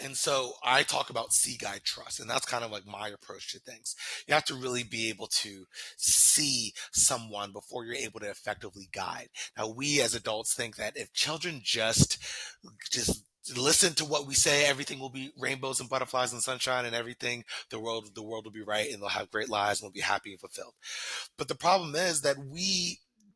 And so I talk about see, guide, trust, and that's kind of like my approach to things. You have to really be able to see someone before you're able to effectively guide. Now, we as adults think that if children just listen to what we say, everything will be rainbows and butterflies and sunshine and everything. The world will be right, and they'll have great lives and they'll be happy and fulfilled. But the problem is that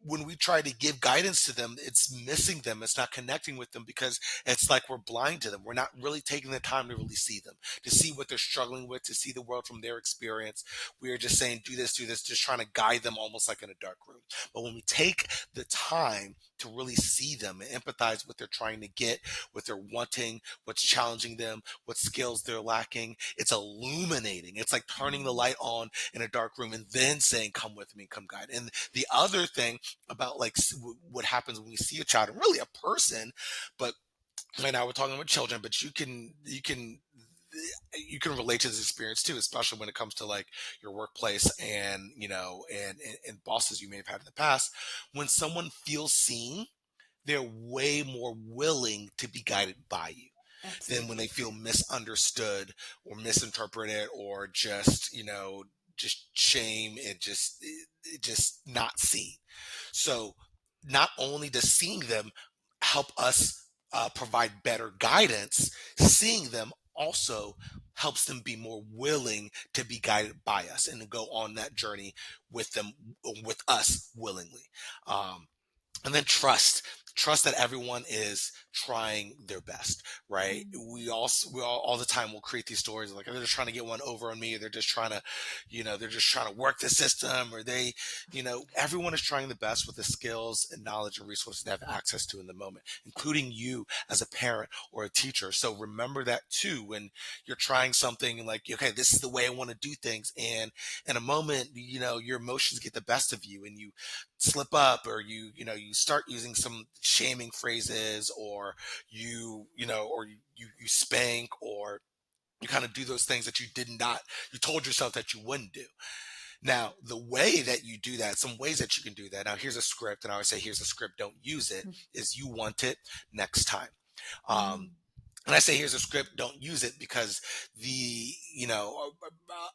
when we try to give guidance to them, it's missing them. It's not connecting with them because it's like we're blind to them. We're not really taking the time to really see them, to see what they're struggling with, to see the world from their experience. We are just saying, do this, just trying to guide them almost like in a dark room. But when we take the time to really see them and empathize what they're trying to get, what they're wanting, what's challenging them, what skills they're lacking, it's illuminating. It's like turning the light on in a dark room and then saying, come with me, come guide. And the other thing about like what happens when we see a child and really a person, but right now we're talking about children, but you can relate to this experience too, especially when it comes to like your workplace and and bosses you may have had in the past. When someone feels seen, they're way more willing to be guided by you than when they Absolutely. feel misunderstood or misinterpreted or just shame and just not seen. So not only does seeing them help us provide better guidance, seeing them also helps them be more willing to be guided by us and to go on that journey with them, with us willingly. Um, and then trust that everyone is trying their best, right? Mm. We all the time will create these stories like they're just trying to get one over on me, or they're just trying to they're just trying to work the system, or everyone is trying the best with the skills and knowledge and resources they have access to in the moment, including you as a parent or a teacher. So remember that too when you're trying something like, okay, this is the way I want to do things, and in a moment, your emotions get the best of you and you slip up, or you start using some shaming phrases, or you spank, or you kind of do those things that you told yourself that you wouldn't do. Now, the way that you do that, some ways that you can do that. Now, here's a script, and I always say, here's a script, don't use it, is you want it next time. Um, Mm. and I say, here's a script, don't use it, because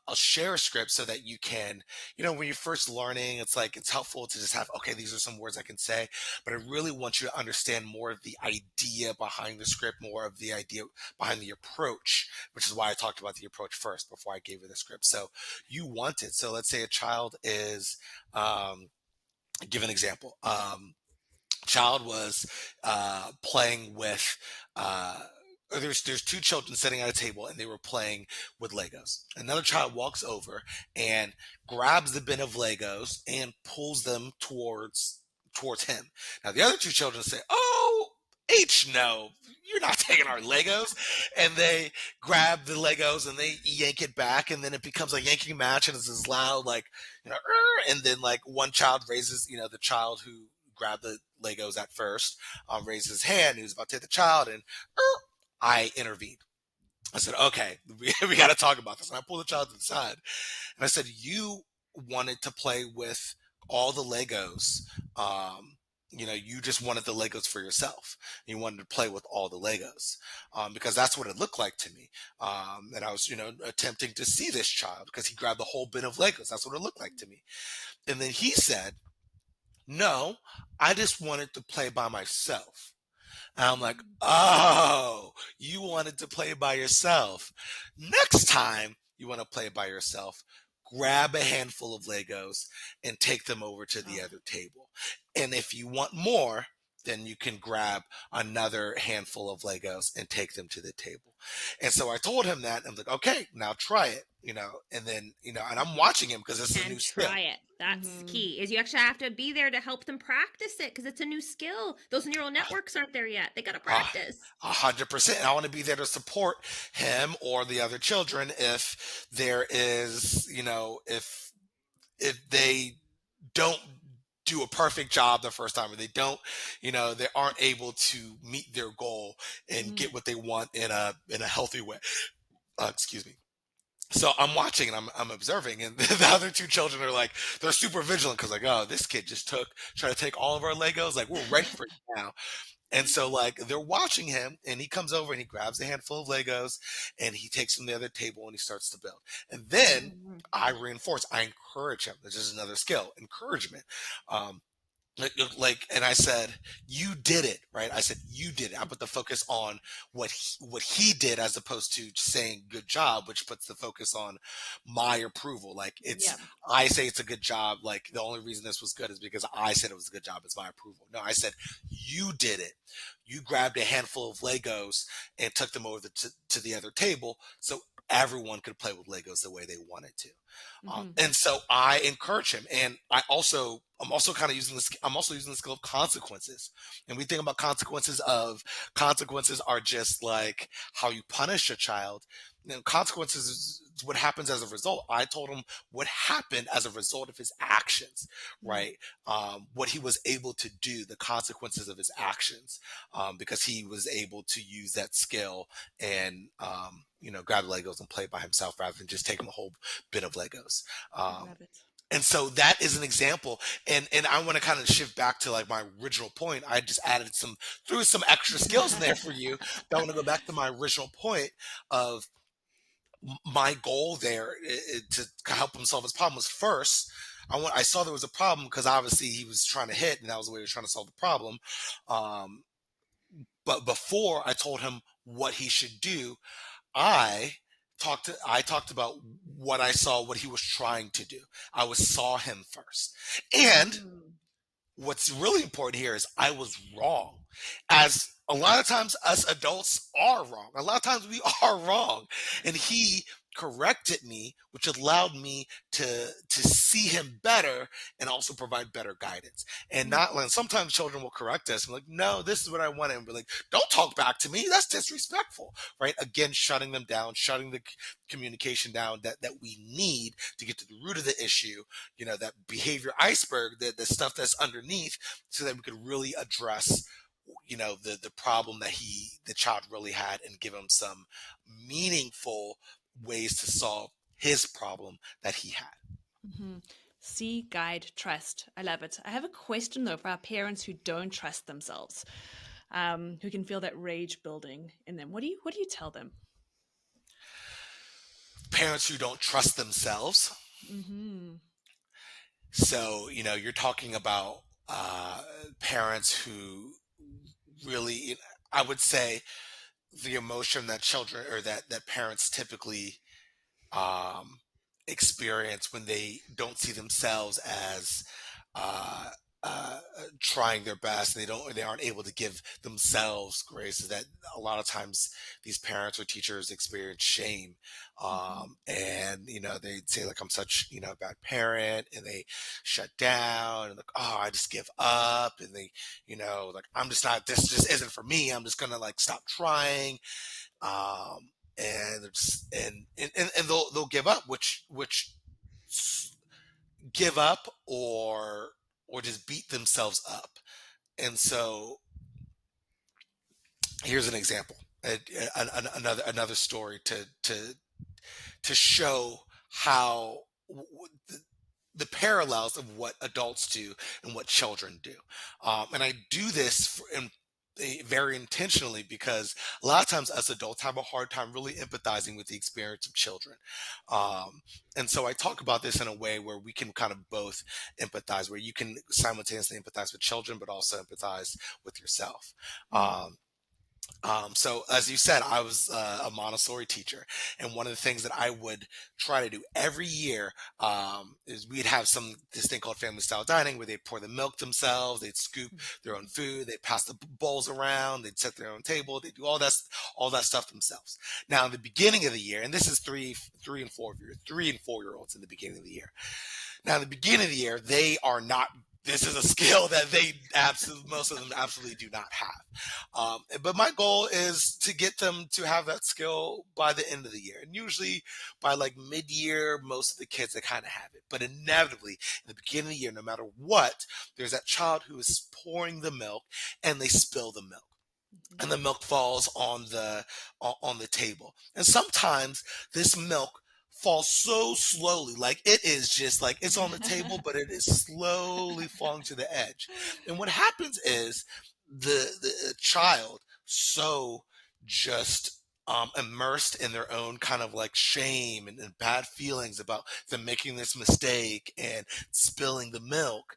I'll share a script so that you can, when you're first learning, it's like, it's helpful to just have, okay, these are some words I can say, but I really want you to understand more of the idea behind the script, more of the idea behind the approach, which is why I talked about the approach first before I gave you the script. So you want it. So let's say a child is, give an example. Child was playing with there's two children sitting at a table and they were playing with Legos. Another child walks over and grabs the bin of Legos and pulls them towards him. Now the other two children say, "Oh, H no, you're not taking our Legos." And they grab the Legos and they yank it back, and then it becomes a yanking match, and it's this loud like, and then like one child raises, the child who grabbed the Legos at first, raised his hand. He was about to hit the child, and I intervened. I said, okay, we got to talk about this. And I pulled the child to the side and I said, you wanted to play with all the Legos. You just wanted the Legos for yourself. You wanted to play with all the Legos because that's what it looked like to me. And I was, attempting to see this child because he grabbed the whole bin of Legos. That's what it looked like to me. And then he said, no, I just wanted to play by myself. And I'm like, oh, you wanted to play by yourself. Next time you want to play by yourself, grab a handful of Legos and take them over to the Oh, other table. And if you want more, then you can grab another handful of Legos and take them to the table. And so I told him that. And I'm like, okay, now try it, and then, and I'm watching him because this is a And new skill. try it. That's the mhm. key. Is you actually have to be there to help them practice it because it's a new skill. Those neural networks aren't there yet. They got to Ah, practice. 100%. And I want to be there to support him or the other children if there is, if they don't do a perfect job the first time, or they don't, they aren't able to meet their goal and Mm. get what they want in a healthy way. Excuse me. So I'm watching and I'm observing, and the other two children are like, they're super vigilant because like, oh, this kid just tried to take all of our Legos. Like, we're ready for you now. And so like they're watching him and he comes over and he grabs a handful of Legos and he takes them to the other table and he starts to build. And then Mhm. I reinforce, I encourage him. This is another skill, encouragement. Um, and I said, "You did it, right?" I said, "You did it." I put the focus on what he did as opposed to saying "good job," which puts the focus on my approval. Like it's Yeah. I say it's a good job. Like the only reason this was good is because I said it was a good job. It's my approval. No, I said, "You did it. You grabbed a handful of Legos and took them over to the other table so everyone could play with Legos the way they wanted to." Mhm. And so I encourage him, and I'm also kind of using this. I'm also using the skill of consequences, and we think about consequences are just like how you punish a child. Consequences is what happens as a result. I told him what happened as a result of his actions, Mm. right? What he was able to do, the consequences of his actions, because he was able to use that skill and grab Legos and play by himself rather than just take him a whole bit of Legos. I Um, love it. and so that is an example. And I want to kind of shift back to like my original point. I just added threw some extra skills in there for you. But I want to go back to my original point of my goal there to help him solve his problem was first. I saw there was a problem because obviously he was trying to hit, and that was the way he was trying to solve the problem. Um, but before I told him what he should do, I talked about what I saw, what he was trying to do. I was saw him first. And Mm. what's really important here is I was wrong. As a lot of times us adults are wrong. A lot of times we are wrong. And he corrected me, which allowed me to see him better and also provide better guidance. And Mm. not like sometimes children will correct us and like, no, this is what I want. And we're like, don't talk back to me. That's disrespectful. Right. Again, shutting them down, shutting the communication down that we need to get to the root of the issue, that behavior iceberg, the stuff that's underneath, so that we could really address the problem that the child really had and give him some meaningful ways to solve his problem that he had. Mhm. See, guide, trust. I love it. I have a question though for our parents who don't trust themselves, who can feel that rage building in them. What do you tell them? Parents who don't trust themselves. Hmm. So, you're talking about parents who really, I would say, the emotion that children or that parents typically um, experience when they don't see themselves as uh, trying their best, and they aren't able to give themselves grace, is that a lot of times these parents or teachers experience shame, Hmm. and they say like, I'm such a bad parent, and they shut down and like, oh, I just give up, and they like, I'm just not, this just isn't for me, I'm just gonna like stop trying. And it's and they'll give up, which give up or just beat themselves up. And so here's an example, another story to show how the parallels of what adults do and what children do. And I do this very intentionally because a lot of times us adults have a hard time really empathizing with the experience of children. Um, and so I talk about this in a way where we can kind of both empathize, where you can simultaneously empathize with children, but also empathize with yourself. Mm. Um, so as you said, I was a Montessori teacher, and one of the things that I would try to do every year is we'd have this thing called family style dining, where they pour the milk themselves, they'd scoop their own food, they'd pass the bowls around, they'd set their own table, they do all that stuff themselves. Now, in the beginning of the year, and this is 3 and 4 year olds in the beginning of the year. Now, in the beginning of the year, they are not. This is a skill that most of them absolutely do not have. But my goal is to get them to have that skill by the end of the year. And usually by like mid-year, most of the kids, they kind of have it. But inevitably, in the beginning of the year, no matter what, there's that child who is pouring the milk and they spill the milk. And the milk falls on the table. And sometimes this milk falls so slowly, like it is just like it's on the table, but it is slowly falling to the edge. And what happens is the child so just immersed in their own kind of like shame and bad feelings about them making this mistake and spilling the milk,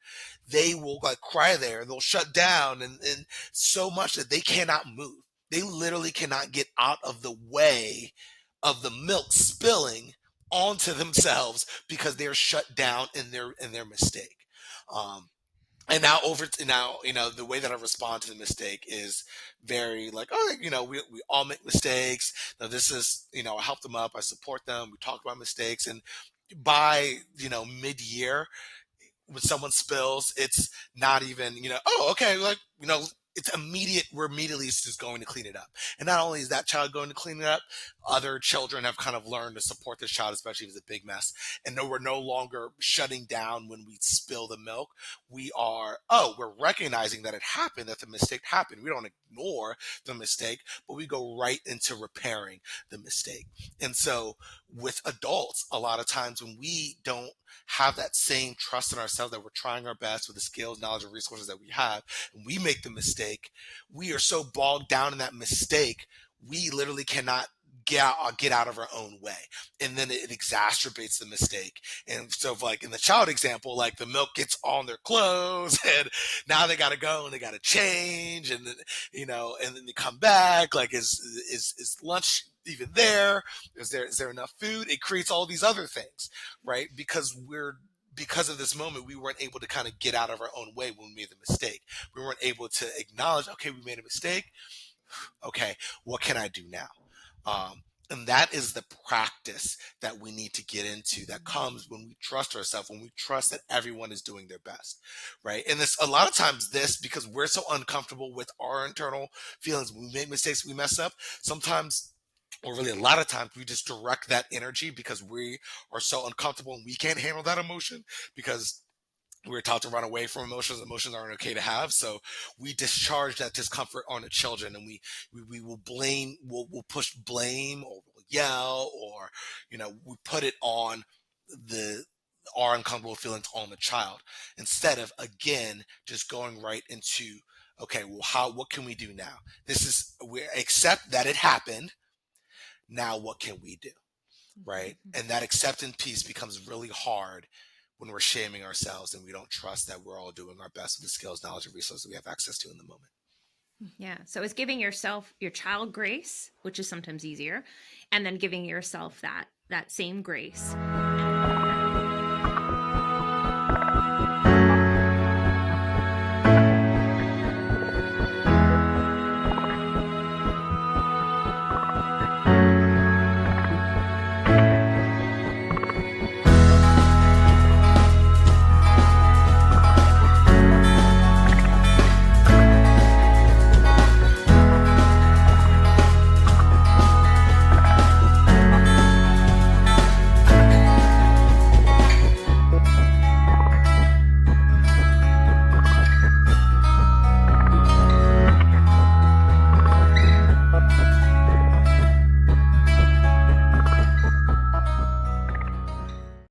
they will like cry there, they'll shut down and so much that they cannot move. They literally cannot get out of the way of the milk spilling onto themselves because they're shut down in their mistake. Um, and now over to now, the way that I respond to the mistake is very like, oh, we all make mistakes. Now this is, I help them up, I support them, we talk about mistakes, and by mid-year, when someone spills, it's not even, oh, okay, like, it's immediate. We're immediately just going to clean it up. And not only is that child going to clean it up, other children have kind of learned to support this child, especially if it's a big mess. And no, we're no longer shutting down when we spill the milk. We're recognizing that it happened, that the mistake happened. We don't ignore the mistake, but we go right into repairing the mistake. And so with adults, a lot of times when we don't have that same trust in ourselves that we're trying our best with the skills, knowledge, and resources that we have, and we make the mistake, we are so bogged down in that mistake, we literally cannot get out of our own way, and then it exacerbates the mistake. And so, like in the child example, like the milk gets on their clothes, and now they got to go and they got to change, and then and then they come back. Like, is lunch even there? Is there enough food? It creates all these other things, right? Because of this moment, we weren't able to kind of get out of our own way when we made the mistake. We weren't able to acknowledge, okay, we made a mistake. Okay, what can I do now? And that is the practice that we need to get into, that comes when we trust ourselves, when we trust that everyone is doing their best, right? And this, a lot of times, this, because we're so uncomfortable with our internal feelings, we make mistakes, we mess up. Sometimes, or really a lot of times, we just direct that energy because we are so uncomfortable and we can't handle that emotion because we're taught to run away from emotions. Emotions aren't okay to have. So we discharge that discomfort on the children, and we will blame, we'll push blame, or we'll yell, or, we put it on the, our uncomfortable feelings on the child, instead of, again, just going right into, okay, well, what can we do now? We accept that it happened. Now, what can we do? Right? And that acceptance piece becomes really hard when we're shaming ourselves and we don't trust that we're all doing our best with the skills, knowledge, and resources we have access to in the moment. Yeah. So it's giving your child grace, which is sometimes easier, and then giving yourself that same grace